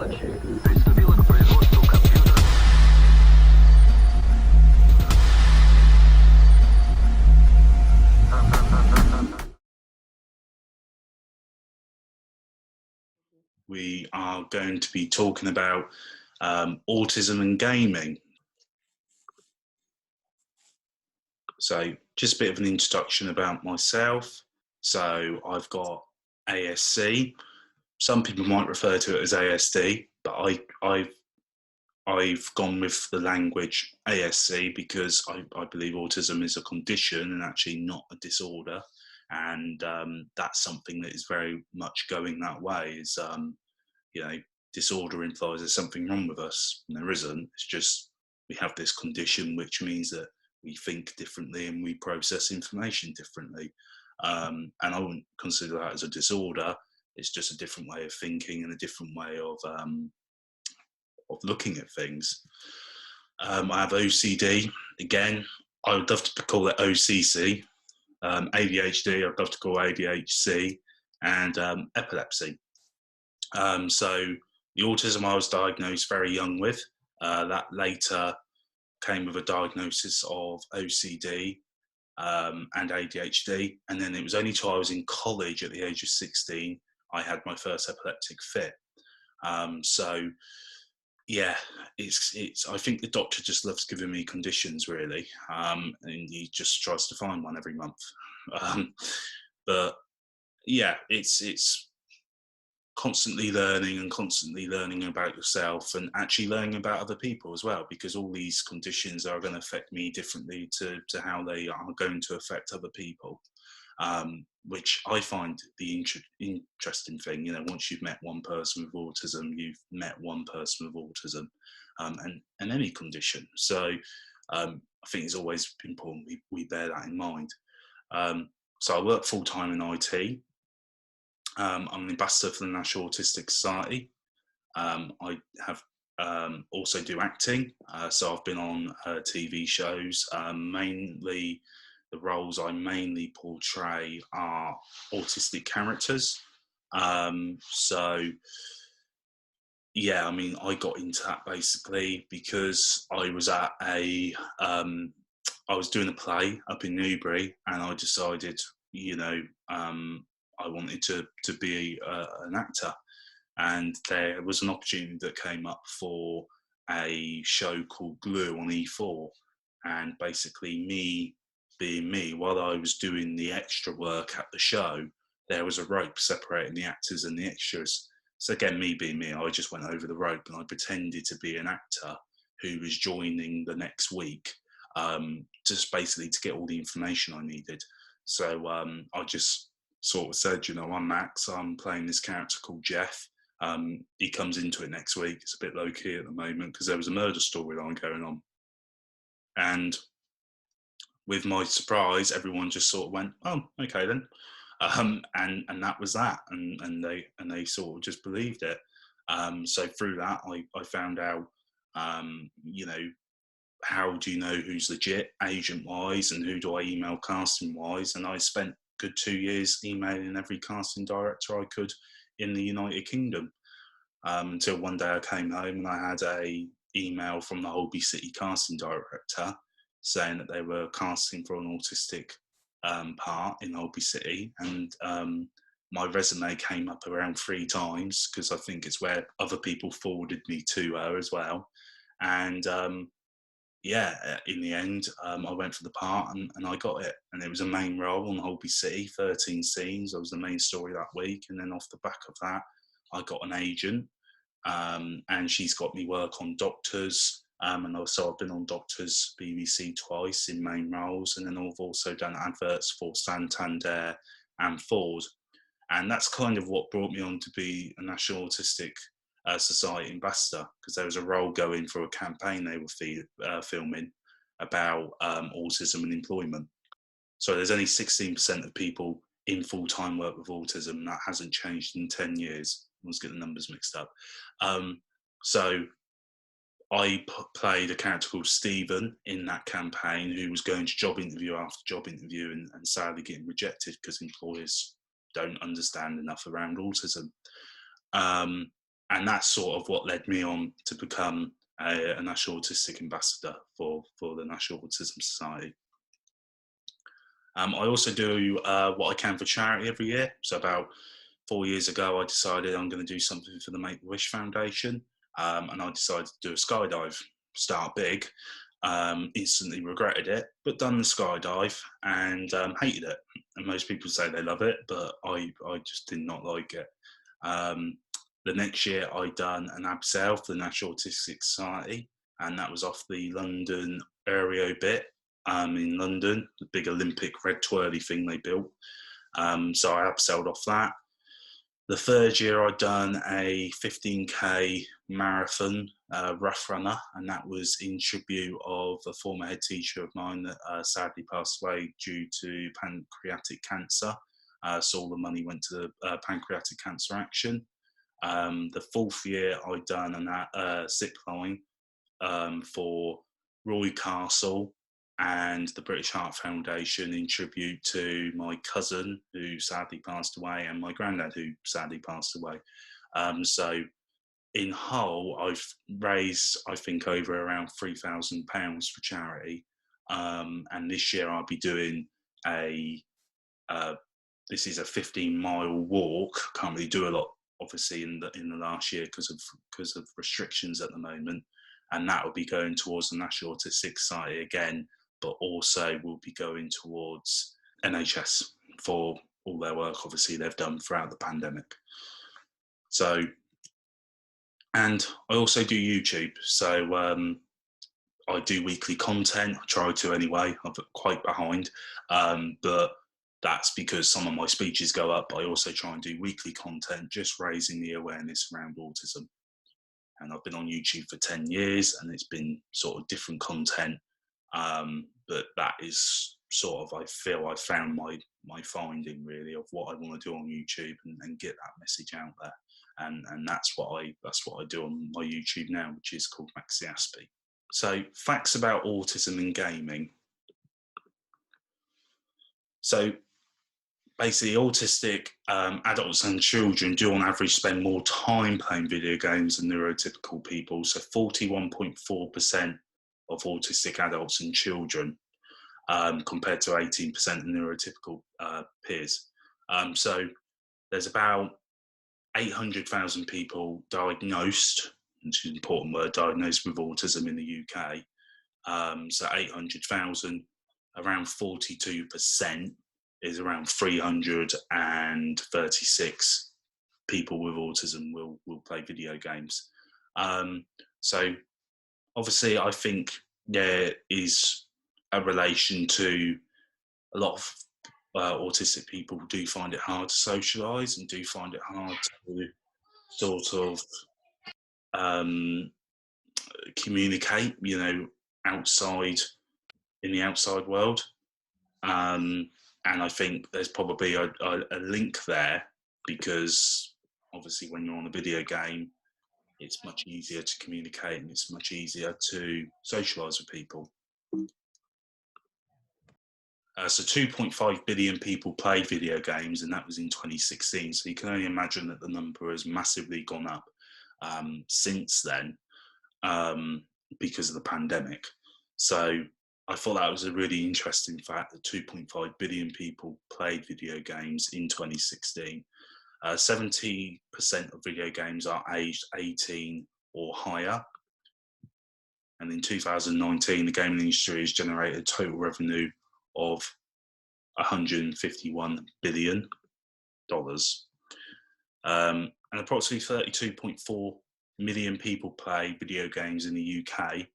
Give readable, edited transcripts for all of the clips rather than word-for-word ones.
We are going to be talking about autism and gaming. So just a bit of an introduction about myself. So I've got ASC. Some people might refer to it as ASD, but I've gone with the language ASC because I believe autism is a condition and actually not a disorder. And that's something that is very much going that way. Is disorder implies there's something wrong with us, and there isn't. It's just we have this condition, which means that we think differently and we process information differently. And I wouldn't consider that as a disorder. It's just a different way of thinking and a different way of looking at things. I have OCD. Again, I would love to call it OCC. ADHD, I'd love to call ADHD, and epilepsy. So the autism I was diagnosed very young with, that later came with a diagnosis of OCD and ADHD. And then it was only till I was in college at the age of 16, I had my first epileptic fit. So yeah, it's. I think the doctor just loves giving me conditions, really, and he just tries to find one every month. But yeah, it's constantly learning about yourself and actually learning about other people as well, because all these conditions are going to affect me differently to how they are going to affect other people, which I find the interesting thing. Once you've met one person with autism, you've met one person with autism, and any condition. So I think it's always important we bear that in mind. So I work full-time in IT. I'm an ambassador for the National Autistic Society. I have also do acting, so I've been on TV shows. Mainly, the roles I mainly portray are autistic characters. So yeah, I mean, I got into that basically because I was at I was doing a play up in Newbury, and I decided, I wanted to be an actor, and there was an opportunity that came up for a show called Glue on E4, and basically me being me, while I was doing the extra work at the show, there was a rope separating the actors and the extras. So again, me being me, I just went over the rope and I pretended to be an actor who was joining the next week, just basically to get all the information I needed. So I just sort of said, I'm Max, I'm playing this character called Jeff. He comes into it next week. It's a bit low key at the moment because there was a murder storyline going on. And with my surprise, everyone just sort of went, "Oh, okay then," and that was that. And they sort of just believed it. So through that, I found out, how do you know who's legit agent-wise, and who do I email casting-wise? And I spent a good 2 years emailing every casting director I could in the United Kingdom, until one day I came home and I had a email from the Holby City casting director saying that they were casting for an autistic part in Holby City, and my resume came up around 3 times because I think it's where other people forwarded me to her as well. And in the end, I went for the part and I got it. And it was a main role on Holby City, 13 scenes. I was the main story that week. And then off the back of that, I got an agent, and she's got me work on Doctors. And also I've been on Doctors BBC twice in main roles. And then I've also done adverts for Santander and Ford. And that's kind of what brought me on to be a National Autistic Society ambassador, because there was a role going for a campaign they were filming about autism and employment. So there's only 16% of people in full-time work with autism. That hasn't changed in 10 years. I was getting the numbers mixed up. So I played a character called Stephen in that campaign, who was going to job interview after job interview and sadly getting rejected because employers don't understand enough around autism. And that's sort of what led me on to become a National Autistic Ambassador for the National Autism Society. I also do what I can for charity every year. So about 4 years ago, I decided I'm going to do something for the Make-A-Wish Foundation, and I decided to do a skydive. Start big, instantly regretted it, but done the skydive and hated it. And most people say they love it, but I just did not like it. The next year, I done an abseil for the National Autistic Society, and that was off the London Aereo bit in London, the big Olympic red twirly thing they built. So I abseiled off that. The third year, I'd done a 15K marathon rough runner, and that was in tribute of a former head teacher of mine that sadly passed away due to pancreatic cancer. So all the money went to Pancreatic Cancer Action. The fourth year, I'd done a zip line for Roy Castle and the British Heart Foundation in tribute to my cousin who sadly passed away and my granddad who sadly passed away. So in whole, I've raised, I think, over around £3,000 for charity. And this year I'll be doing this is a 15-mile walk. Can't really do a lot, obviously, in the last year because of restrictions at the moment. And that will be going towards the National Autistic Society again, but also will be going towards NHS for all their work, obviously, they've done throughout the pandemic. So, and I also do YouTube. So I do weekly content. I try to anyway. I'm quite behind, but that's because some of my speeches go up. I also try and do weekly content, just raising the awareness around autism. And I've been on YouTube for 10 years and it's been sort of different content. But that is sort of, I feel I found my finding really of what I want to do on YouTube and get that message out there. And that's what I do on my YouTube now, which is called MaxiAspie. So facts about autism and gaming. So basically, autistic adults and children do on average spend more time playing video games than neurotypical people. So 41.4% of autistic adults and children compared to 18% of neurotypical peers. So there's about 800,000 people diagnosed, which is an important word, diagnosed with autism in the UK. So 800,000, around 42% is around 336 people with autism will play video games. So obviously I think there is a relation to a lot of autistic people do find it hard to socialise and do find it hard to sort of communicate, outside in the outside world. And I think there's probably a link there because obviously when you're on a video game, it's much easier to communicate and it's much easier to socialise with people. So 2.5 billion people played video games, and that was in 2016. So you can only imagine that the number has massively gone up since then because of the pandemic. So I thought that was a really interesting fact that 2.5 billion people played video games in 2016. 70% of video games are aged 18 or higher. And in 2019, the gaming industry has generated total revenue of $151 billion. And approximately 32.4 million people play video games in the UK.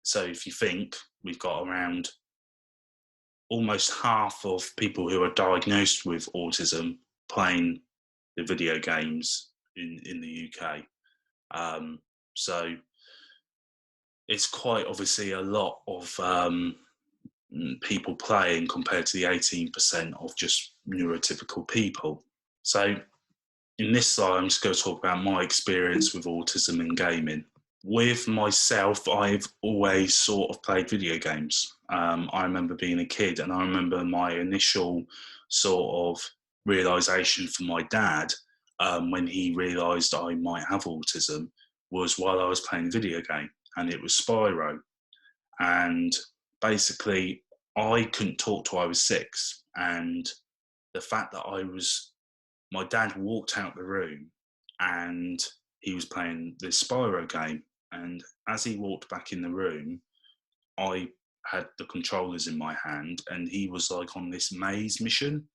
So if you think, we've got around almost half of people who are diagnosed with autism playing the video games in the UK. So it's quite obviously a lot of people playing compared to the 18% of just neurotypical people. So in this slide, I'm just going to talk about my experience with autism and gaming. With myself, I've always sort of played video games. I remember being a kid and I remember my initial sort of realisation from my dad when he realised I might have autism was while I was playing a video game, and it was Spyro. And basically, I couldn't talk till I was 6, and the fact that my dad walked out the room and he was playing this Spyro game, and as he walked back in the room, I had the controllers in my hand, and he was like on this maze mission,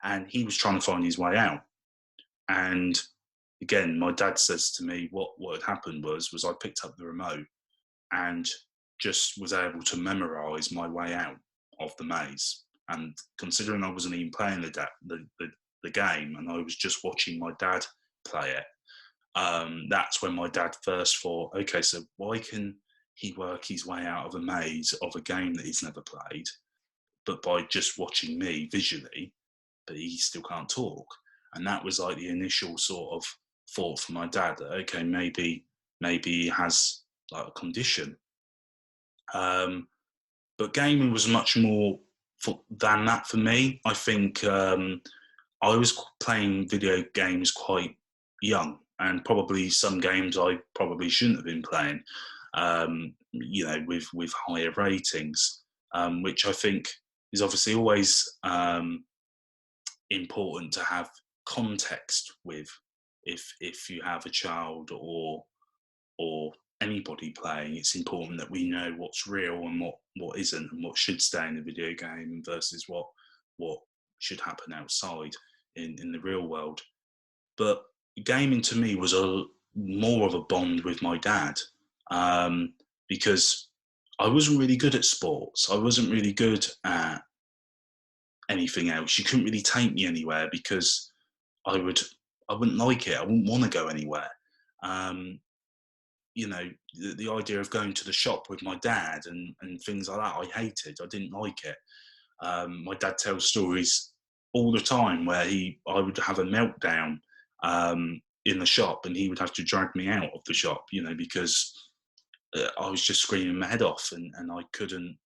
and he was trying to find his way out. And again, my dad says to me, what had happened was I picked up the remote and just was able to memorize my way out of the maze. And considering I wasn't even playing the game, and I was just watching my dad play it, that's when my dad first thought, okay, so why can he work his way out of a maze of a game that he's never played, but by just watching me visually, but he still can't talk? And that was like the initial sort of thought for my dad that, okay, maybe he has like a condition. But gaming was much more than that for me. I think I was playing video games quite young, and probably some games I probably shouldn't have been playing, with higher ratings, which I think is obviously always important to have context with if you have a child or anybody playing. It's important that we know what's real and what isn't, and what should stay in the video game versus what should happen outside in the real world. But gaming to me was more of a bond with my dad, because I wasn't really good at sports. I wasn't really good at anything else. You couldn't really take me anywhere because I wouldn't like it. I wouldn't want to go anywhere. The idea of going to the shop with my dad and things like that, I hated. I didn't like it. My dad tells stories all the time where I would have a meltdown in the shop, and he would have to drag me out of the shop, because I was just screaming my head off, and I couldn't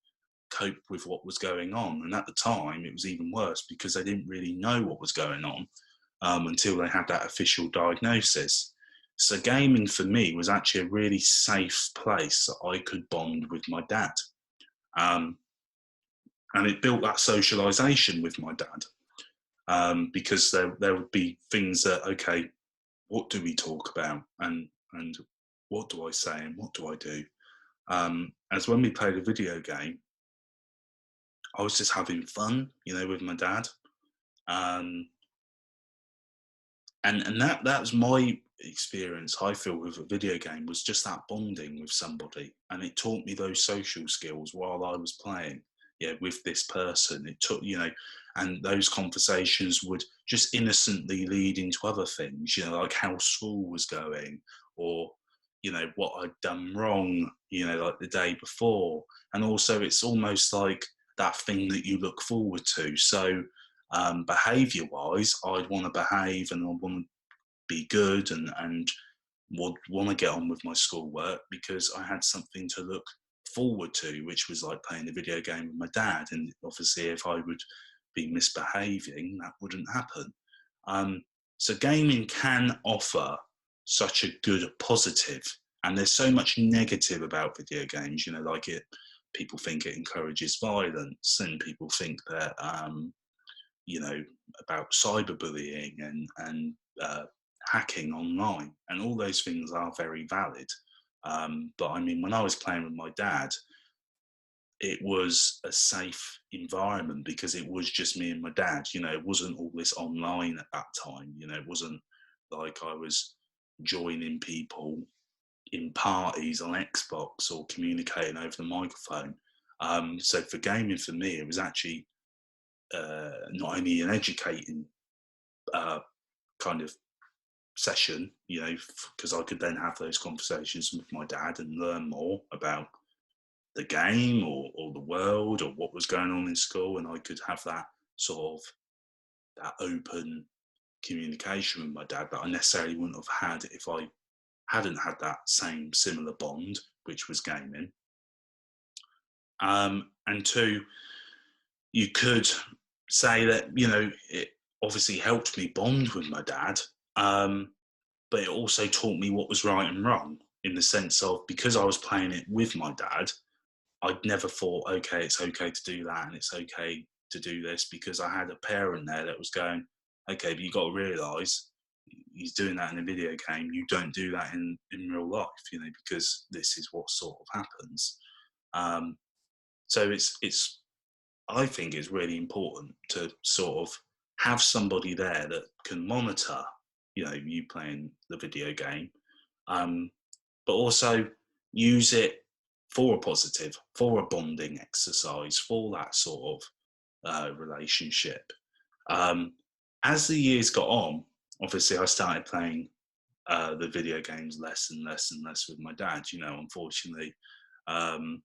cope with what was going on. And at the time, it was even worse because they didn't really know what was going on until they had that official diagnosis. So gaming for me was actually a really safe place that I could bond with my dad. And it built that socialization with my dad, because there would be things that, okay, what do we talk about, and what do I say, and what do I do? As when we played a video game, I was just having fun, with my dad. And that was my experience, I feel, with a video game, was just that bonding with somebody. And it taught me those social skills while I was playing, with this person. It took, and those conversations would just innocently lead into other things, like how school was going, or, what I'd done wrong, like the day before. And also it's almost like that thing that you look forward to. So behaviour wise, I'd want to behave, and I want to be good, and would want to get on with my schoolwork because I had something to look forward to, which was like playing a video game with my dad. And obviously if I would be misbehaving, that wouldn't happen. So gaming can offer such a good positive, and there's so much negative about video games, like people think it encourages violence, and people think that about cyberbullying and hacking online, and all those things are very valid. But I mean, when I was playing with my dad, it was a safe environment because it was just me and my dad. It wasn't all this online at that time. It wasn't like I was joining people in parties on Xbox or communicating over the microphone. So for gaming, for me, it was actually not only an educating kind of session, because I could then have those conversations with my dad and learn more about the game or the world or what was going on in school, and I could have that sort of that open communication with my dad that I necessarily wouldn't have had if I hadn't had that same similar bond, which was gaming. And two, you could say that, it obviously helped me bond with my dad But it also taught me what was right and wrong, in the sense of, because I was playing it with my dad, I'd never thought, okay, it's okay to do that and it's okay to do this, because I had a parent there that was going, okay, but you got to realise he's doing that in a video game. You don't do that in real life, because this is what sort of happens. Um, so it's I think it's really important to sort of have somebody there that can monitor, you playing the video game, um, but also use it for a positive, for a bonding exercise, for that sort of relationship. Um, as the years got on, obviously I started playing the video games less and less and less with my dad. Unfortunately, um,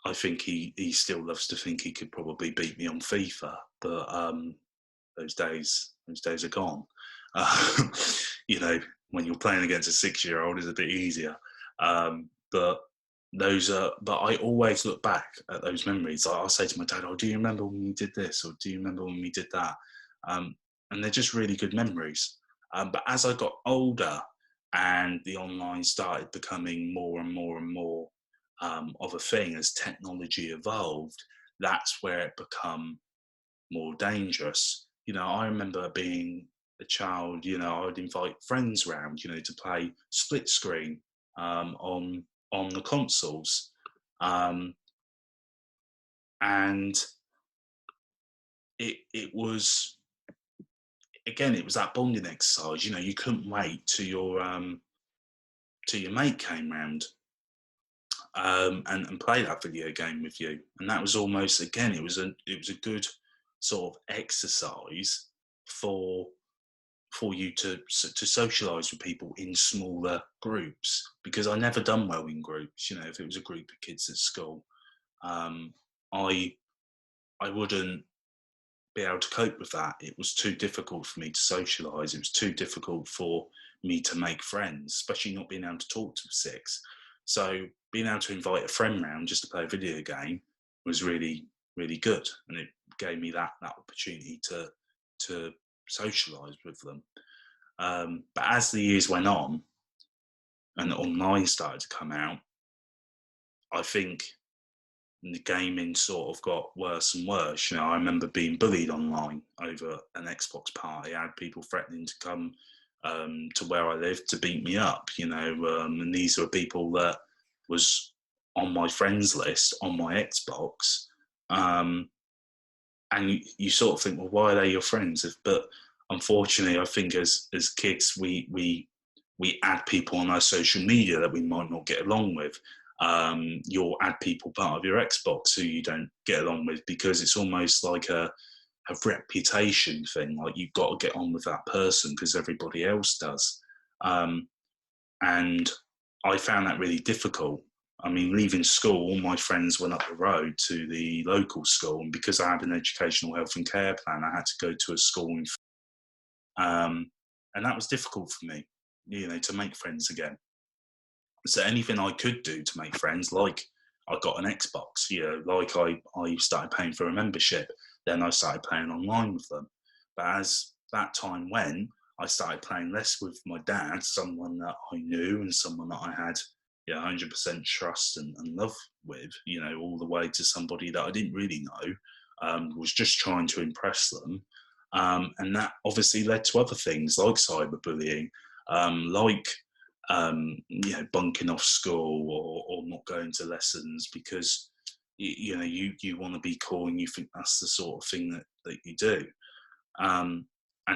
I think he still loves to think he could probably beat me on FIFA, but those days are gone. Uh, you know, when you're playing against a 6-year-old, is a bit easier. But but I always look back at those memories. I'll say to my dad, "Oh, do you remember when we did this?" Or "Do you remember when we did that?" And they're just really good memories. But as I got older and the online started becoming more and more and more of a thing, as technology evolved, that's where it become more dangerous. I remember being a child, I would invite friends round, to play split screen on the consoles. Um, and it was, again, it was that bonding exercise. You couldn't wait till your mate came round and play that video game with you. And that was almost, again, it was a good sort of exercise for you to socialize with people in smaller groups, because I never done well in groups. If it was a group of kids at school, um, I wouldn't be able to cope with that. It was too difficult for me to socialize. It was too difficult for me to make friends, especially not being able to talk to 6. So being able to invite a friend round just to play a video game was really, really good, and it gave me that opportunity to socialize with them. But as the years went on and online started to come out, I think the gaming sort of got worse and worse. I remember being bullied online over an Xbox party. I had people threatening to come to where I lived to beat me up, and these were people that was on my friends list on my Xbox. And you sort of think, well, why are they your friends? But unfortunately, I think as kids, we add people on our social media that we might not get along with. You'll add people part of your Xbox who you don't get along with, because it's almost like a reputation thing. Like, you've got to get on with that person because everybody else does. And I found that really difficult. I mean, leaving school, all my friends went up the road to the local school, and because I had an educational health and care plan, I had to go to a school and that was difficult for me, to make friends again. So anything I could do to make friends, like I got an Xbox, like I started paying for a membership, then I started playing online with them. But as that time went, I started playing less with my dad, someone that I knew and someone that I had 100% trust and love with, all the way to somebody that I didn't really know, was just trying to impress them. And that obviously led to other things like cyberbullying, like bunking off school or not going to lessons because you want to be cool and you think that's the sort of thing that you do. And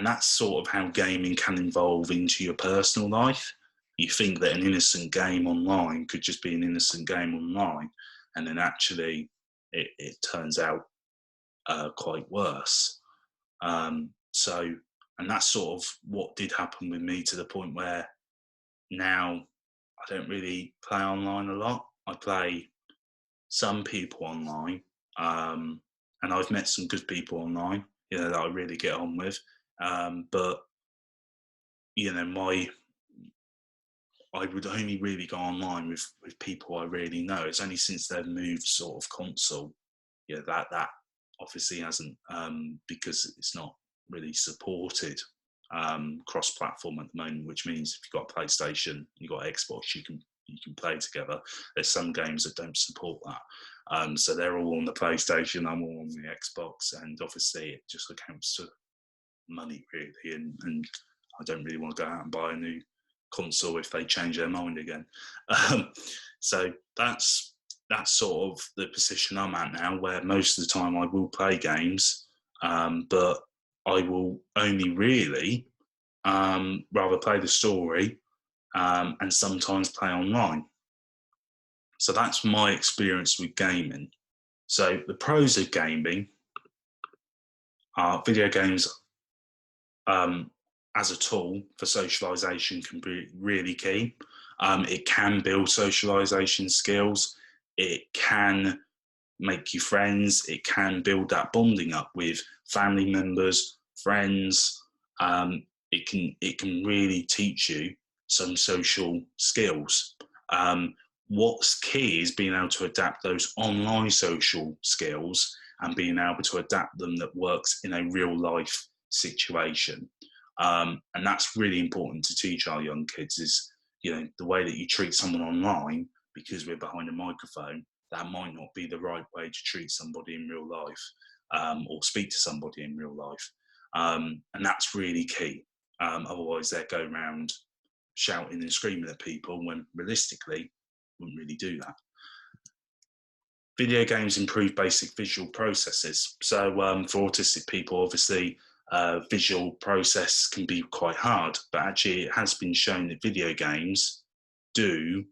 that's sort of how gaming can evolve into your personal life. You think that an innocent game online could just be an innocent game online, and then actually it turns out quite worse. So, and that's sort of what did happen with me, to the point where now I don't really play online a lot. I play some people online, and I've met some good people online, that I really get on with. But I would only really go online with people I really know. It's only since they've moved sort of console, that obviously hasn't, because it's not really supported cross-platform at the moment, which means if you've got a PlayStation, you've got Xbox, you can play together. There's some games that don't support that, so they're all on the PlayStation. I'm all on the Xbox, and obviously it just accounts to money really, and I don't really want to go out and buy a new console if they change their mind again. So that's sort of the position I'm at now, where most of the time I will play games, but I will only really rather play the story and sometimes play online. So that's my experience with gaming. So the pros of gaming are video games as a tool for socialization can be really key. It can build socialization skills. It can make you friends. It can build that bonding up with family members, friends. It can really teach you some social skills. What's key is being able to adapt those online social skills and being able to adapt them that works in a real life situation. And that's really important to teach our young kids is, the way that you treat someone online, because we're behind a microphone, that might not be the right way to treat somebody in real life, or speak to somebody in real life. And that's really key. Otherwise they'll go around shouting and screaming at people when realistically wouldn't really do that. Video games improve basic visual processes. So for autistic people, obviously, visual process can be quite hard, but actually it has been shown that video games do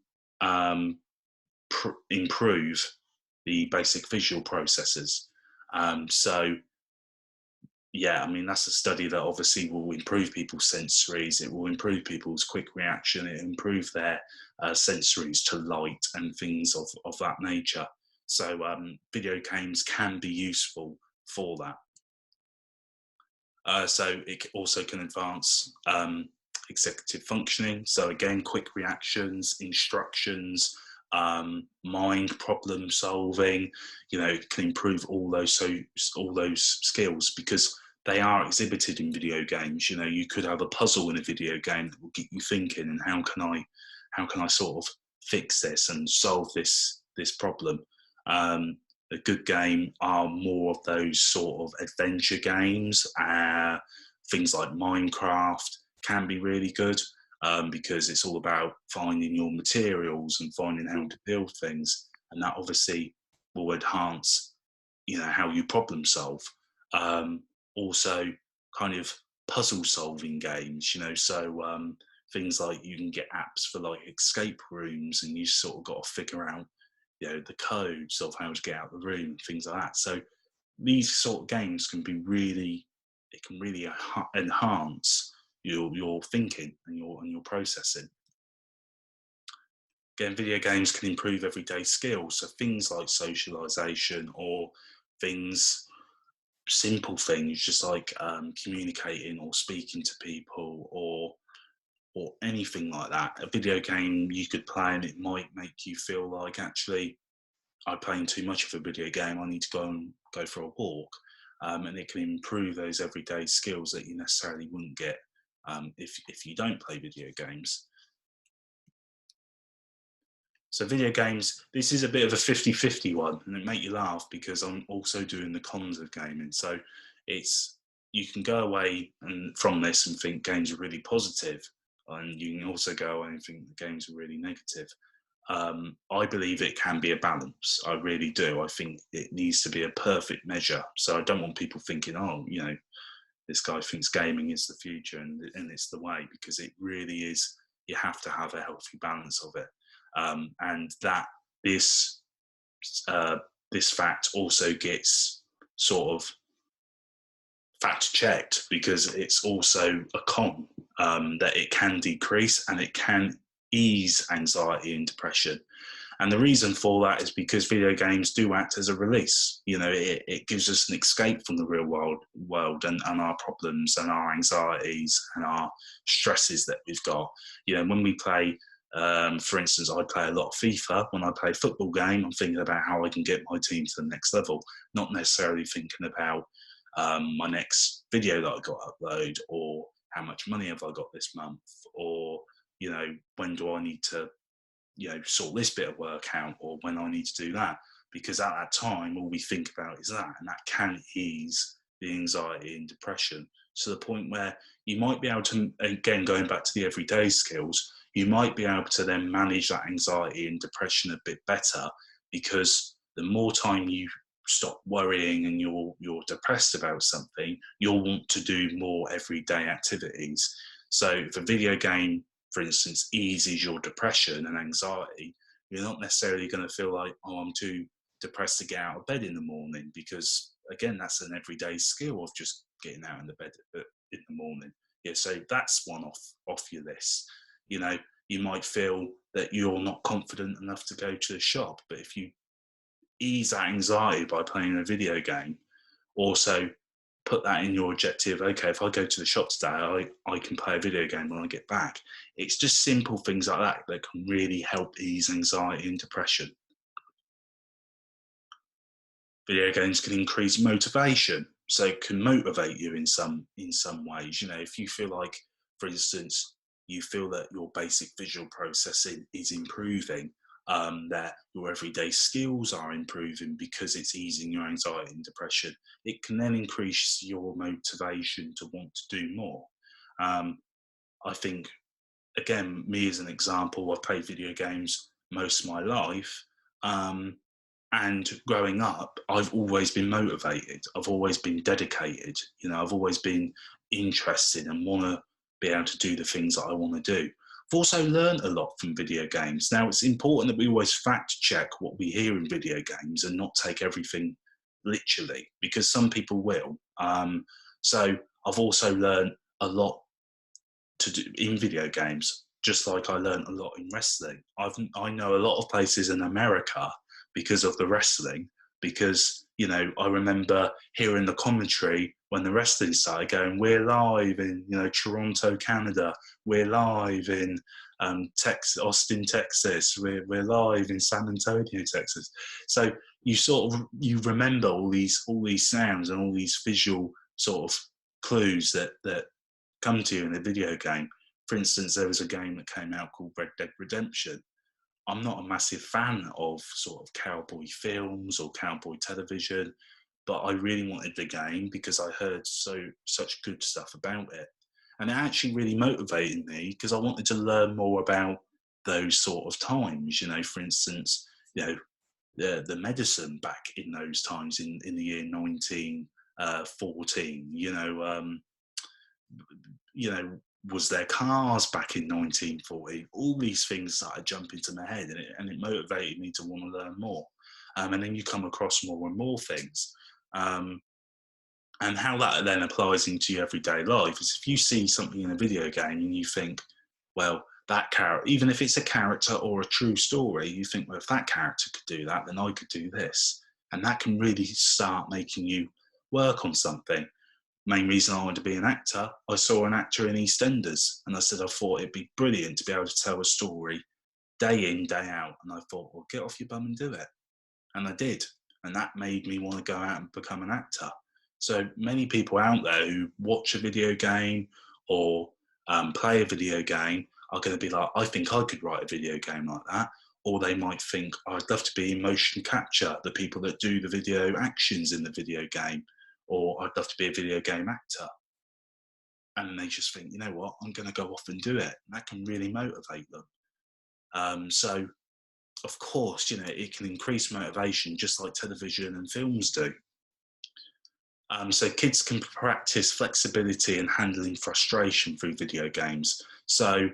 improve the basic visual processes. So yeah, I mean, that's a study that obviously will improve people's sensories. It will improve people's quick reaction. It will improve their sensories to light and things of that nature. So video games can be useful for that. So it also can advance executive functioning. So again, quick reactions, instructions, mind problem solving. It can improve all those skills because they are exhibited in video games. You could have a puzzle in a video game that will get you thinking, and how can I sort of fix this and solve this problem. A good game are more of those sort of adventure games. Things like Minecraft can be really good because it's all about finding your materials and finding how to build things, and that obviously will enhance, how you problem solve. Also, kind of puzzle solving games, so things like you can get apps for like escape rooms, and you sort of got to figure out the codes of how to get out of the room, things like that. So these sort of games can really enhance your thinking and your processing. Again, video games can improve everyday skills, so things like socialization, or simple things just like communicating or speaking to people, or anything like that. A video game you could play and it might make you feel like, actually, I'm playing too much of a video game, I need to go for a walk. And it can improve those everyday skills that you necessarily wouldn't get if you don't play video games. So video games, this is a bit of a 50-50 one, and it make you laugh because I'm also doing the cons of gaming. So you can go away from this and think games are really positive, and you can also go away and think the games are really negative. I believe it can be a balance. I really do. I think it needs to be a perfect measure. So I don't want people thinking, oh, this guy thinks gaming is the future and it's the way, because it really is. You have to have a healthy balance of it. And that this fact also gets sort of fact checked, because it's also a con, that it can decrease and it can ease anxiety and depression. And the reason for that is because video games do act as a release. It gives us an escape from the real world and our problems and our anxieties and our stresses that we've got. When we play, for instance, I play a lot of FIFA. When I play a football game, I'm thinking about how I can get my team to the next level, not necessarily thinking about my next video that I got to upload, or how much money have I got this month? Or, you know, when do I need to, you know, sort this bit of work out, or when I need to do that? Because at that time, all we think about is that, and that can ease the anxiety and depression to the point where you might be able to, again, going back to the everyday skills, you might be able to then manage that anxiety and depression a bit better, because the more time you stop worrying and you're depressed about something, you'll want to do more everyday activities. So if a video game, for instance, eases your depression and anxiety, you're not necessarily going to feel like, oh, I'm too depressed to get out of bed in the morning, because again, that's an everyday skill of just getting out in the bed in the morning. Yeah, so that's one off your list. You know, you might feel that you're not confident enough to go to the shop, but if you ease that anxiety by playing a video game, also put that in your objective. Okay, if I go to the shop today, I can play a video game when I get back. It's just simple things like that that can really help ease anxiety and depression. Video games can increase motivation, so it can motivate you in some ways. You know, if you feel like, for instance, you feel that your basic visual processing is improving, that your everyday skills are improving because it's easing your anxiety and depression, it can then increase your motivation to want to do more. I think, again, me as an example, I've played video games most of my life. And growing up, I've always been motivated. I've always been dedicated. You know, I've always been interested and want to be able to do the things that I want to do. I've also learned a lot from video games. Now, it's important that we always fact check what we hear in video games and not take everything literally, because some people will. So I've also learned a lot to do in video games, just like I learned a lot in wrestling. I know a lot of places in America because of the wrestling, because, you know, I remember hearing the commentary when the wrestling started going, we're live in, you know, Toronto, Canada, we're live in Austin, Texas, we're live in San Antonio, Texas. So you remember all these sounds and all these visual sort of clues that come to you in a video game. For instance, there was a game that came out called Red Dead Redemption. I'm not a massive fan of sort of cowboy films or cowboy television, but I really wanted the game because I heard such good stuff about it. And it actually really motivated me because I wanted to learn more about those sort of times. You know, for instance, you know, the medicine back in those times in the year 1914, you know, was there cars back in 1940? All these things started jumping into my head, and it motivated me to want to learn more. And then you come across more and more things. And how that then applies into your everyday life is if you see something in a video game and you think, well, that character, even if it's a character or a true story, you think, well, if that character could do that, then I could do this. And that can really start making you work on something. Main reason I wanted to be an actor, I saw an actor in EastEnders and I said I thought it'd be brilliant to be able to tell a story day in, day out. And I thought, well, get off your bum and do it. And I did. And that made me want to go out and become an actor. So many people out there who watch a video game or play a video game are going to be like, I think I could write a video game like that. Or they might think, I'd love to be in motion capture, the people that do the video actions in the video game. Or I'd love to be a video game actor. And they just think, you know what, I'm going to go off and do it. And that can really motivate them. So, of course, you know, it can increase motivation just like television and films do. So kids can practice flexibility and handling frustration through video games. So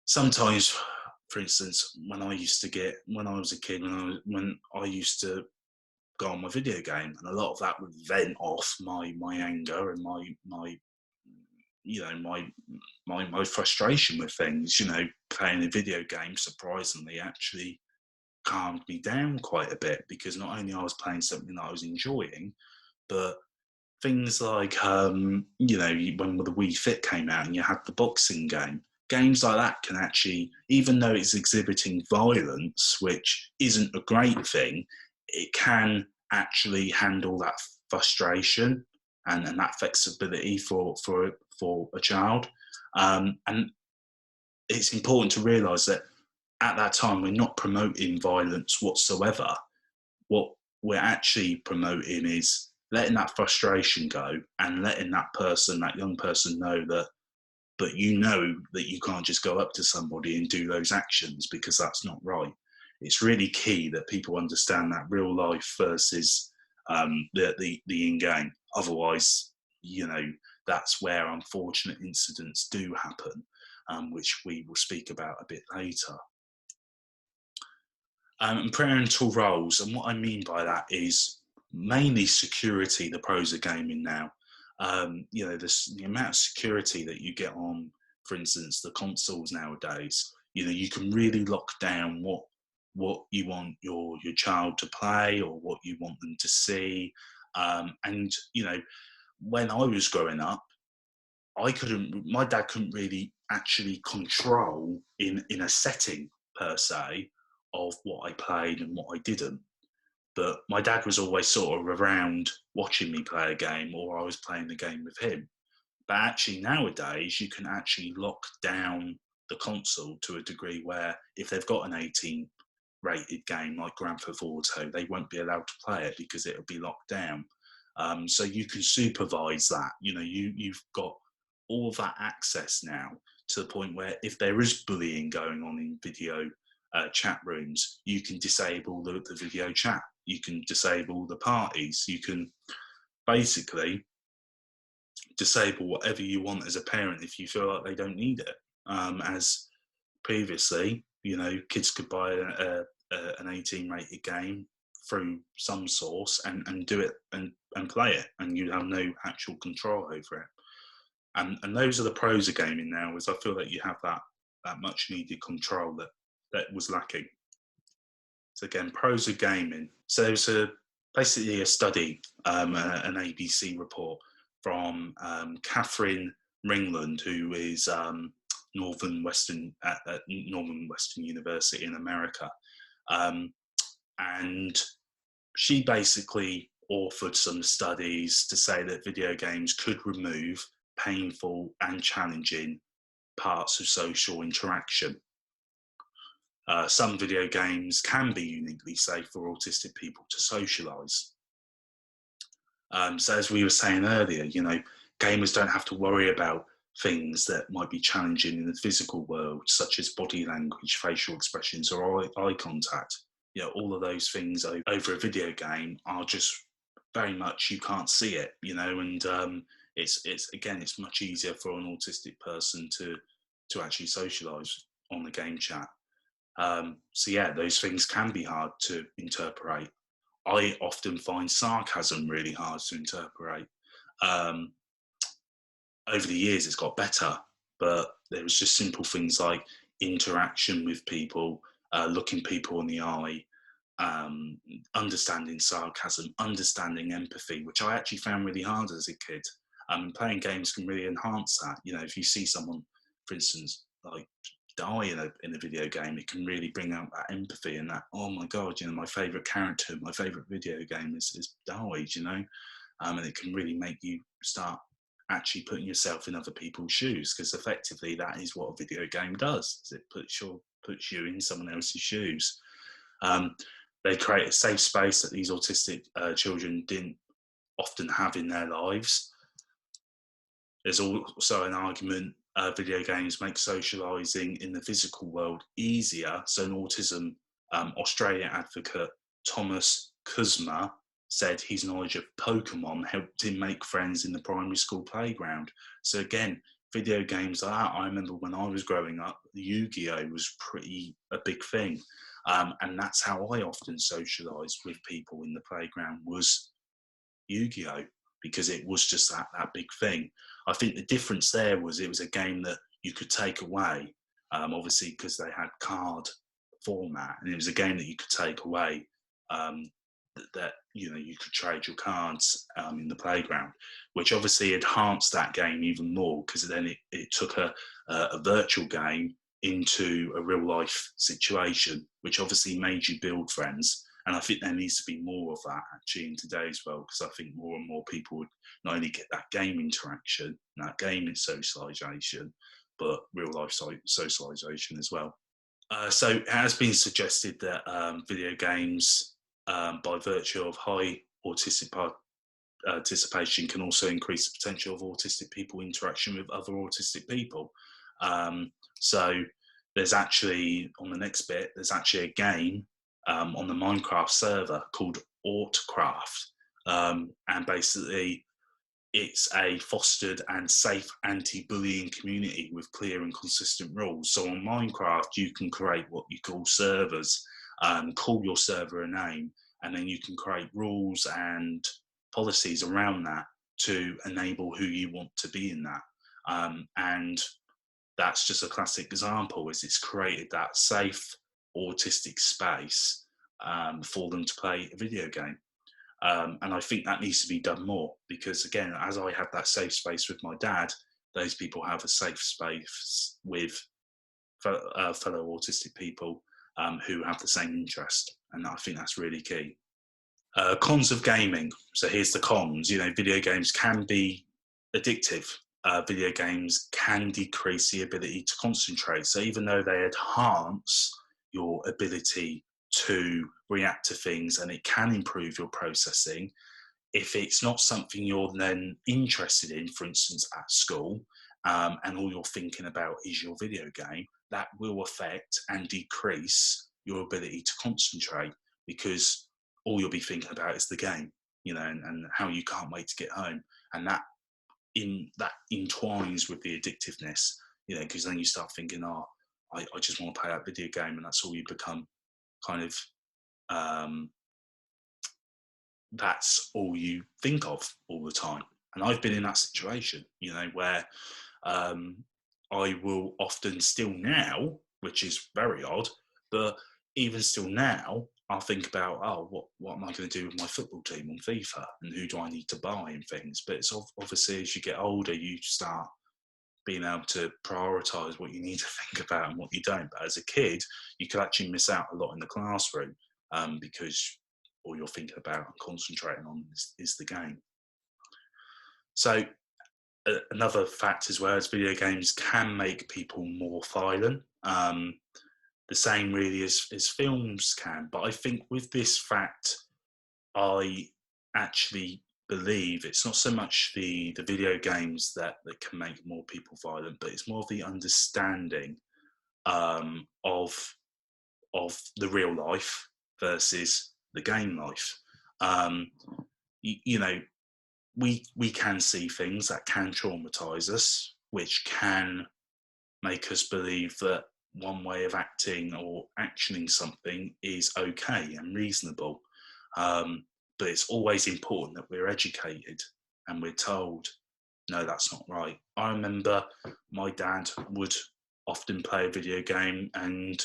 sometimes, for instance, when I was a kid, when I used to go on my video game, and a lot of that would vent off my anger and my frustration with things. You know, playing a video game surprisingly actually calmed me down quite a bit, because not only I was playing something that I was enjoying, but things like when the Wii Fit came out and you had the boxing game, games like that can actually, even though it's exhibiting violence, which isn't a great thing, it can actually handle that frustration and that flexibility for for a child. And it's important to realise that at that time, we're not promoting violence whatsoever. What we're actually promoting is letting that frustration go and letting that person, that young person, know that, but you know that you can't just go up to somebody and do those actions because that's not right. It's really key that people understand that real life versus the in-game. Otherwise, that's where unfortunate incidents do happen, which we will speak about a bit later. And parental roles, and what I mean by that is mainly security. The pros of gaming now, the amount of security that you get on, for instance, the consoles nowadays. You can really lock down what you want your child to play or what you want them to see. And when I was growing up, my dad couldn't really actually control in a setting per se of what I played and what I didn't. But my dad was always sort of around watching me play a game, or I was playing the game with him. But actually nowadays, you can actually lock down the console to a degree where if they've got an 18 rated game like Grand Theft Auto, they won't be allowed to play it because it'll be locked down. So you can supervise that. You've got all of that access now to the point where if there is bullying going on in video chat rooms, you can disable the video chat. You can disable the parties. You can basically disable whatever you want as a parent if you feel like they don't need it. As previously, kids could buy an 18 rated game through some source and do it and play it, and you'd have no actual control over it. And those are the pros of gaming now, is I feel that you have that much needed control that was lacking. So again, pros of gaming. So there was basically a study, an ABC report from Catherine Ringland, who is Northern Western University in America, and she basically authored some studies to say that video games could remove painful and challenging parts of social interaction. Some video games can be uniquely safe for autistic people to socialise. So as we were saying earlier, gamers don't have to worry about things that might be challenging in the physical world, such as body language, facial expressions, or eye contact. All of those things over a video game are just very much, you can't see it, and it's much easier for an autistic person to actually socialise on the game chat. So yeah, those things can be hard to interpret. I often find sarcasm really hard to interpret. Over the years, it's got better, but there was just simple things like interaction with people, looking people in the eye, understanding sarcasm, understanding empathy, which I actually found really hard as a kid. Playing games can really enhance that. If you see someone, for instance, like die in a video game, it can really bring out that empathy and that, oh my god, my favourite character, my favourite video game is died, and it can really make you start actually putting yourself in other people's shoes, because effectively that is what a video game does, is it puts you in someone else's shoes. They create a safe space that these autistic children didn't often have in their lives. There's also an argument video games make socialising in the physical world easier. So an autism Australia advocate, Thomas Kuzma, said his knowledge of Pokemon helped him make friends in the primary school playground. So again, video games like that, I remember when I was growing up, Yu-Gi-Oh was a big thing. And that's how I often socialised with people in the playground, was Yu-Gi-Oh, because it was just that big thing. I think the difference there was it was a game that you could take away, obviously because they had card format, and it was a game that you could take away, that you could trade your cards in the playground, which obviously enhanced that game even more, because then it took a virtual game into a real life situation, which obviously made you build friends And I think there needs to be more of that actually in today's world, because I think more and more people would not only get that game interaction, that game socialization, but real life socialization as well. So it has been suggested that video games, by virtue of high autistic participation, can also increase the potential of autistic people interaction with other autistic people. So there's actually, on the next bit, there's actually a game on the Minecraft server called Autistic, and basically it's a fostered and safe anti-bullying community with clear and consistent rules. So on Minecraft, you can create what you call servers, call your server a name, and then you can create rules and policies around that to enable who you want to be in that. And that's just a classic example, is it's created that safe autistic space for them to play a video game. And I think that needs to be done more, because again, as I have that safe space with my dad, those people have a safe space with fellow autistic people who have the same interest, and I think that's really key. Cons of gaming. So here's the cons. Video games can be addictive. Video games can decrease the ability to concentrate. So even though they enhance your ability to react to things and it can improve your processing, if it's not something you're then interested in, for instance, at school, and all you're thinking about is your video game, that will affect and decrease your ability to concentrate, because all you'll be thinking about is the game, and how you can't wait to get home. And that entwines with the addictiveness, because then you start thinking, I just want to play that video game, and that's all you become kind of, that's all you think of all the time. And I've been in that situation, where I will often still now, which is very odd, but even still now, I'll think about, what am I going to do with my football team on FIFA, and who do I need to buy and things. But it's obviously, as you get older, you start being able to prioritise what you need to think about and what you don't. But as a kid, you could actually miss out a lot in the classroom, because all you're thinking about and concentrating on is the game. So another fact as well is video games can make people more violent. The same really as films can. But I think with this fact, I actually believe it's not so much the video games that can make more people violent, but it's more the understanding of the real life versus the game life. We can see things that can traumatize us, which can make us believe that one way of acting or actioning something is okay and reasonable. But it's always important that we're educated and we're told, no, that's not right. I remember my dad would often play a video game, and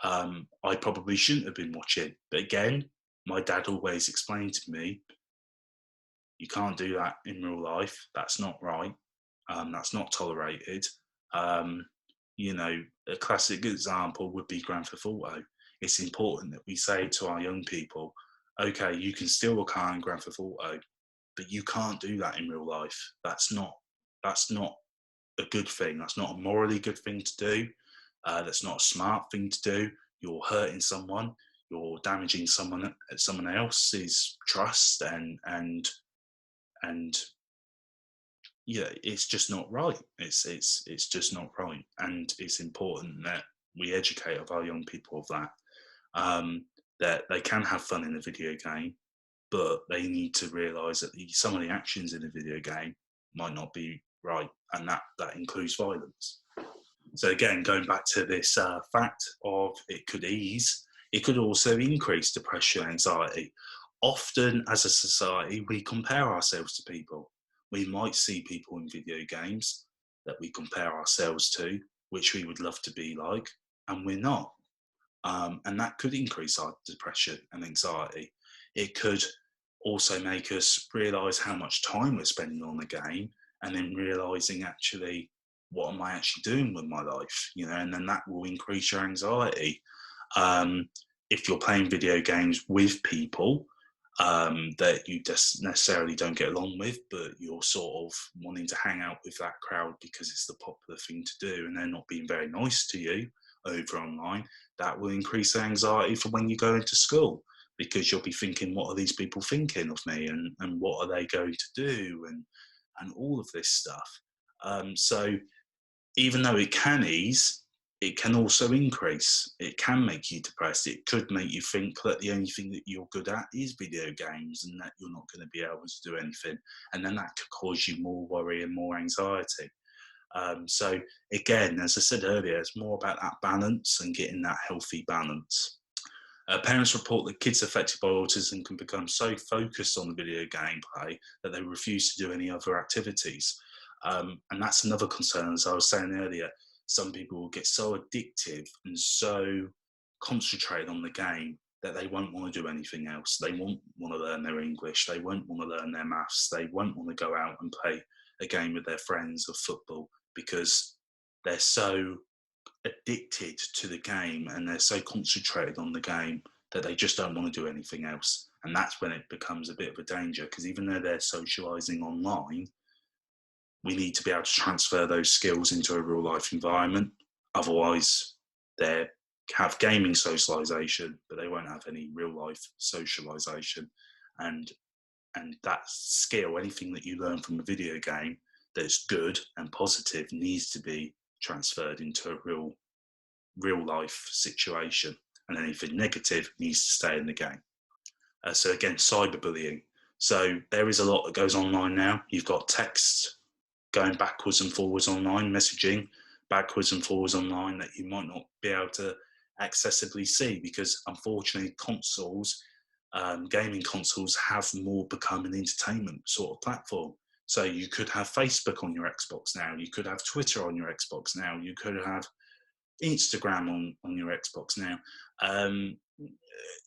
I probably shouldn't have been watching. But again, my dad always explained to me, you can't do that in real life. That's not right. That's not tolerated. A classic example would be Grand Theft Auto. It's important that we say to our young people, okay, you can steal a car in Grand Theft Auto, but you can't do that in real life. That's not a good thing. That's not a morally good thing to do. That's not a smart thing to do. You're hurting someone. You're damaging someone else's trust, and yeah, it's just not right. It's just not right, and it's important that we educate our young people of that. That they can have fun in a video game, but they need to realise that some of the actions in a video game might not be right, and that includes violence. So again, going back to this fact of it could ease, it could also increase depression and anxiety. Often as a society, we compare ourselves to people. We might see people in video games that we compare ourselves to, which we would love to be like, and we're not. And that could increase our depression and anxiety. It could also make us realise how much time we're spending on the game, and then realising actually, what am I actually doing with my life? And then that will increase your anxiety. if you're playing video games with people that you just necessarily don't get along with, but you're sort of wanting to hang out with that crowd because it's the popular thing to do, and they're not being very nice to you over online, that will increase the anxiety for when you go into school, because you'll be thinking, what are these people thinking of me, and what are they going to do, and all of this stuff. So even though it can ease, it can also increase. It can make you depressed. It could make you think that the only thing that you're good at is video games and that you're not going to be able to do anything. And then that could cause you more worry and more anxiety. So again, as I said earlier, it's more about that balance and getting that healthy balance. Parents report that kids affected by autism can become so focused on the video gameplay that they refuse to do any other activities. And that's another concern, as I was saying earlier. Some people will get so addictive and so concentrated on the game that they won't want to do anything else. They won't want to learn their English. They won't want to learn their maths. They won't want to go out and play a game with their friends or football, because they're so addicted to the game and they're so concentrated on the game that they just don't want to do anything else. And that's when it becomes a bit of a danger, because even though they're socializing online, we need to be able to transfer those skills into a real life environment. Otherwise, they have gaming socialization, but they won't have any real life socialization. And that skill, anything that you learn from a video game that's good and positive, needs to be transferred into a real life situation, and anything negative needs to stay in the game. So again, cyberbullying. So there is a lot that goes online now. You've got text going backwards and forwards online, messaging backwards and forwards online that you might not be able to accessibly see, because unfortunately consoles, gaming consoles, have more become an entertainment sort of platform. So you could have Facebook on your Xbox now, you could have Twitter on your Xbox now, you could have Instagram on your Xbox now.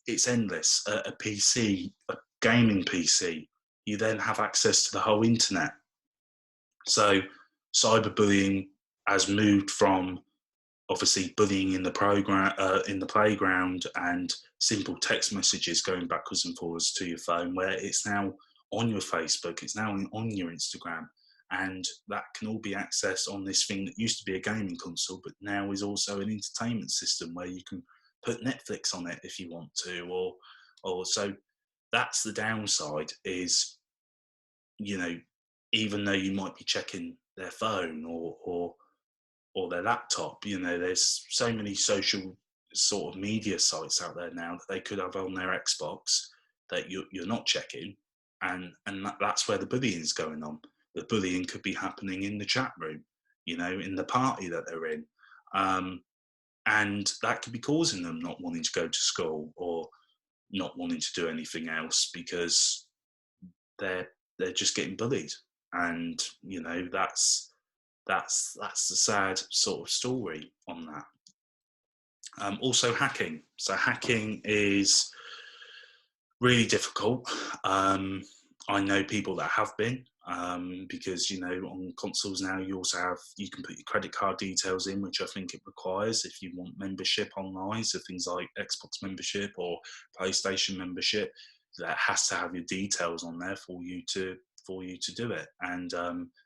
It's endless. A PC, a gaming PC, you then have access to the whole internet. So cyberbullying has moved from obviously bullying in the playground and simple text messages going backwards and forwards to your phone, where it's now on your Facebook, it's now on your Instagram, and that can all be accessed on this thing that used to be a gaming console, but now is also an entertainment system where you can put Netflix on it if you want to, or so. That's the downside, is, you know, even though you might be checking their phone or their laptop, you know, there's so many social sort of media sites out there now that they could have on their Xbox that you're not checking, and that's where the bullying is going on. The bullying could be happening in the chat room, you know, in the party that they're in, and that could be causing them not wanting to go to school or not wanting to do anything else, because they're just getting bullied. And you know, that's the sad sort of story on that. Also hacking. So hacking is really difficult. I know people that have been, because, you know, on consoles now you can put your credit card details in, which I think it requires if you want membership online. So things like Xbox membership or PlayStation membership, that has to have your details on there for you to do it. And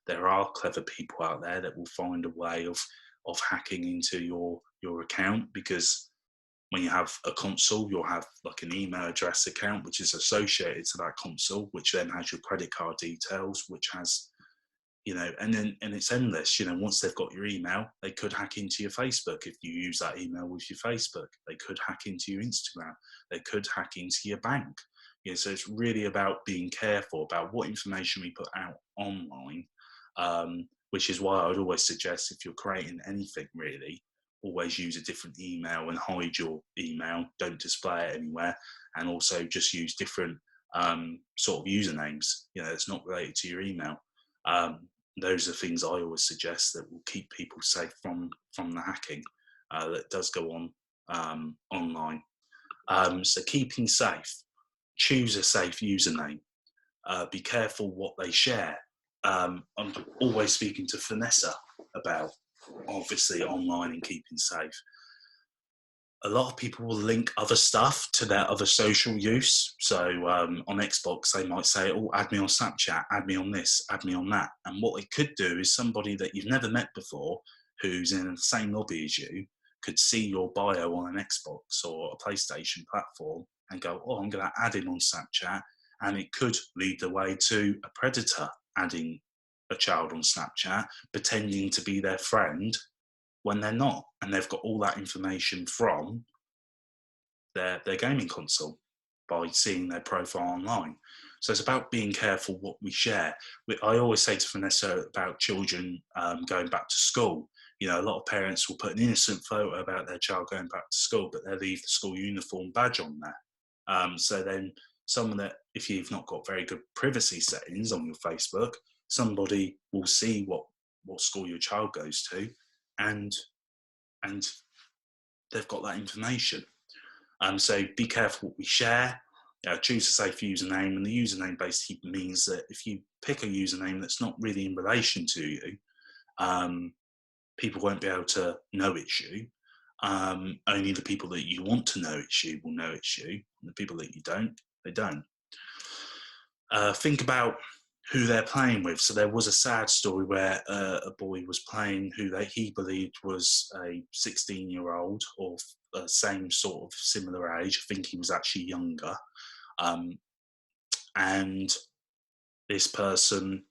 there are clever people out there that will find a way of hacking into your account, because when you have a console, you'll have like an email address account which is associated to that console, which then has your credit card details, which has, you know, and it's endless. You know, once they've got your email, they could hack into your Facebook if you use that email with your Facebook. They could hack into your Instagram. They could hack into your bank. You know, so it's really about being careful about what information we put out online, which is why I would always suggest, if you're creating anything really, always use a different email and hide your email. Don't display it anywhere, and also just use different sort of usernames. You know, it's not related to your email. Those are things I always suggest that will keep people safe from the hacking that does go on online. So keeping safe. Choose a safe username. Be careful what they share. I'm always speaking to Vanessa about, obviously, online and keeping safe. a lot of people will link other stuff to their other social use. So on Xbox, they might say, oh, add me on Snapchat, add me on this, add me on that. And what it could do is somebody that you've never met before, who's in the same lobby as you, could see your bio on an Xbox or a PlayStation platform and go, oh, I'm going to add him on Snapchat. And it could lead the way to a predator adding a child on Snapchat, pretending to be their friend when they're not, and they've got all that information from their gaming console by seeing their profile online. So it's about being careful what we share. I always say to Vanessa about children going back to school. You know, a lot of parents will put an innocent photo about their child going back to school, but they leave the school uniform badge on there. So then someone that, if you've not got very good privacy settings on your Facebook, somebody will see what school your child goes to, and they've got that information. So be careful what we share. Choose a safe username, and the username basically means that if you pick a username that's not really in relation to you, people won't be able to know it's you. Only the people that you want to know it's you will know it's you, and the people that you don't, they don't. Think about who they're playing with. So there was a sad story where a boy was playing who he believed was a 16-year-old or same sort of similar age. I think he was actually younger. And this person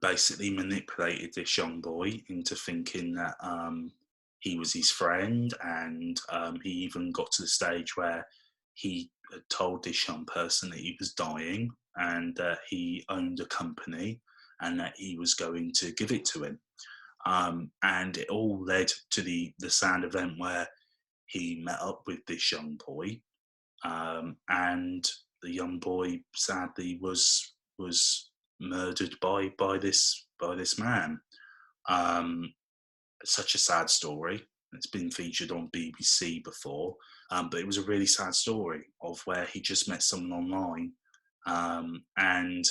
basically manipulated this young boy into thinking that he was his friend, and he even got to the stage where he had told this young person that he was dying and that he owned a company and that he was going to give it to him. And it all led to the sad event where he met up with this young boy, and the young boy sadly was murdered by this man. Such a sad story. It's been featured on BBC before, but it was a really sad story of where he just met someone online, and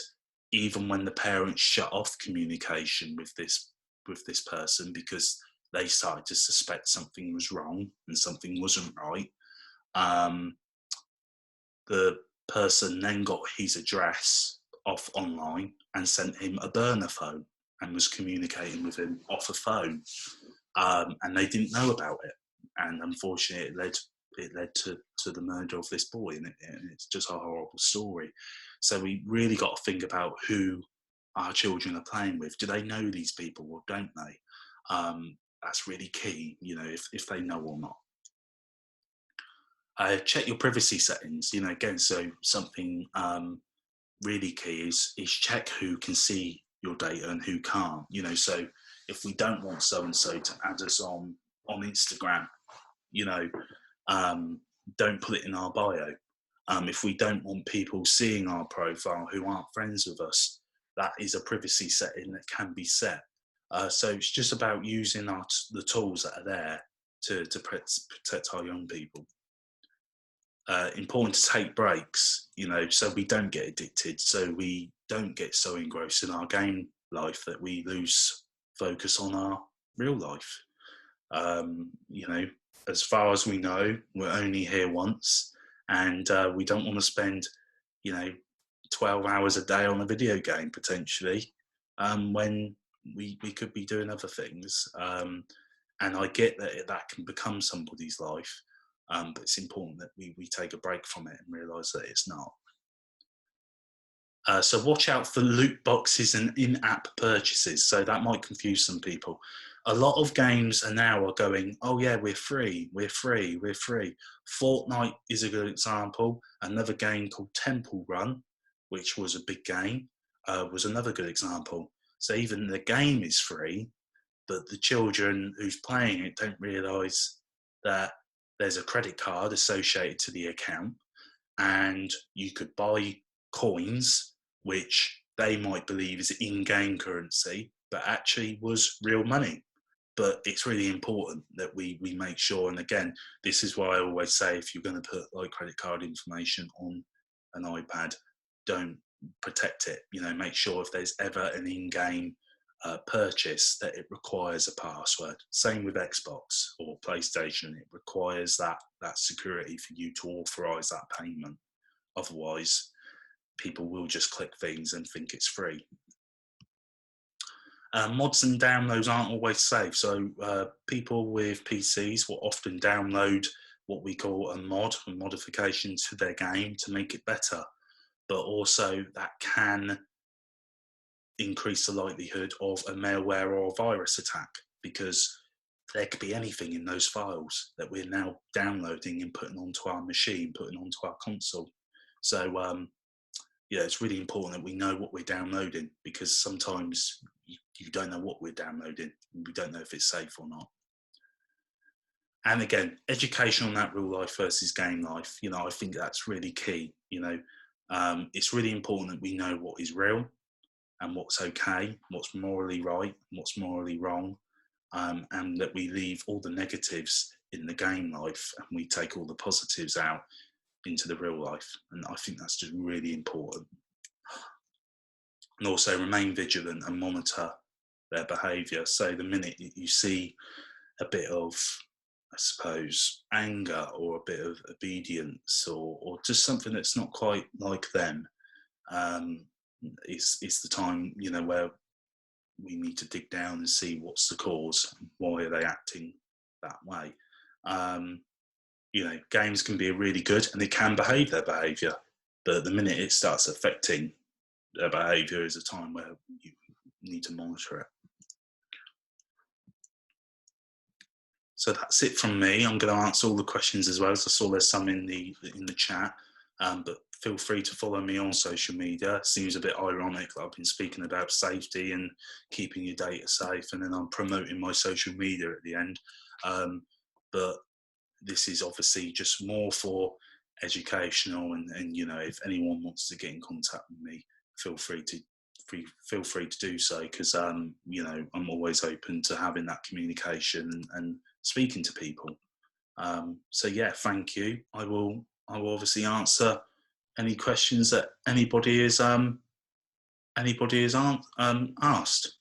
even when the parents shut off communication with this person because they started to suspect something was wrong and something wasn't right, the person then got his address off online and sent him a burner phone and was communicating with him off a phone. And they didn't know about it, and unfortunately it led to the murder of this boy, and it's just a horrible story. So we really got to think about who our children are playing with. Do they know these people or don't they? That's really key, you know, if they know or not. Check your privacy settings, you know, again, so something really key is check who can see your data and who can't, you know. So if we don't want so-and-so to add us on Instagram, you know, don't put it in our bio. If we don't want people seeing our profile who aren't friends with us, that is a privacy setting that can be set. So it's just about using the tools that are there to protect our young people. Important to take breaks, you know, so we don't get addicted, so we don't get so engrossed in our game life that we lose focus on our real life. You know, as far as we know, we're only here once, and we don't want to spend, you know, 12 hours a day on a video game potentially, when we could be doing other things. And I get that can become somebody's life, but it's important that we take a break from it and realise that it's not. So watch out for loot boxes and in-app purchases. So that might confuse some people. A lot of games are now going, oh yeah, we're free, we're free, we're free. Fortnite is a good example. Another game called Temple Run, which was a big game, was another good example. So even the game is free, but the children who's playing it don't realise that there's a credit card associated to the account, and you could buy coins, which they might believe is in-game currency, but actually was real money. But it's really important that we make sure, and again, this is why I always say, if you're going to put like credit card information on an iPad, don't protect it. You know, make sure if there's ever an in-game purchase that it requires a password. Same with Xbox or PlayStation, it requires that security for you to authorize that payment. Otherwise, people will just click things and think it's free. Mods and downloads aren't always safe. So people with PCs will often download what we call a modification to their game to make it better. But also that can increase the likelihood of a malware or a virus attack, because there could be anything in those files that we're now downloading and putting onto our machine, putting onto our console. So yeah, it's really important that we know what we're downloading, because sometimes you don't know what we're downloading. We don't know if it's safe or not. And again, education on that real life versus game life, I think that's really key. It's really important that we know what is real and what's okay, what's morally right, what's morally wrong, and that we leave all the negatives in the game life and we take all the positives out into the real life. And I think that's just really important. And also remain vigilant and monitor their behaviour. So the minute you see a bit of, I suppose, anger or a bit of obedience or just something that's not quite like them, it's the time, where we need to dig down and see what's the cause, why are they acting that way. Games can be really good and they can behave their behaviour, but the minute it starts affecting their behaviour is a time where you need to monitor it. So that's it from me. I'm going to answer all the questions as well, as I saw there's some in the chat. But feel free to follow me on social media. It seems a bit ironic that I've been speaking about safety and keeping your data safe, and then I'm promoting my social media at the end. But this is obviously just more for educational, and if anyone wants to get in contact with me, feel free to do so, because I'm always open to having that communication and speaking to people. So yeah, thank you. I will obviously answer any questions that anybody is asked.